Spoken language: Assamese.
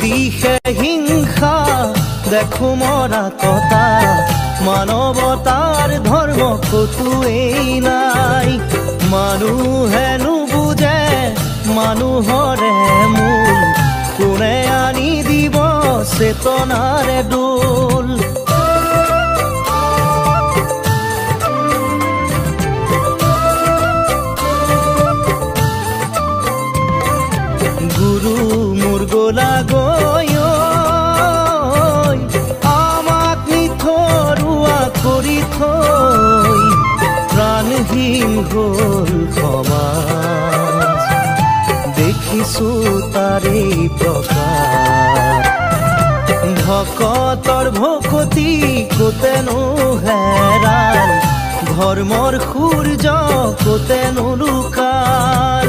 দিশে হিংসা দেখো মৰা কটা মানৱতাৰ ধৰ্ম কতোৱেই নাই মানুহে নুবুজে মানুহৰে মূল কোনে আনি দিব চেতনাৰে দোল গুৰু মোৰ গোলা গৈ আমাক নিথৰুৱা কৰি থৈ প্ৰাণহীন হ'ল সমাজ দেখিছো তাৰে প্ৰকাশ ভকতৰ ভকতি কোতেনো হেৰাল ধৰ্মৰ সূৰ্য কোতেনো লুকাল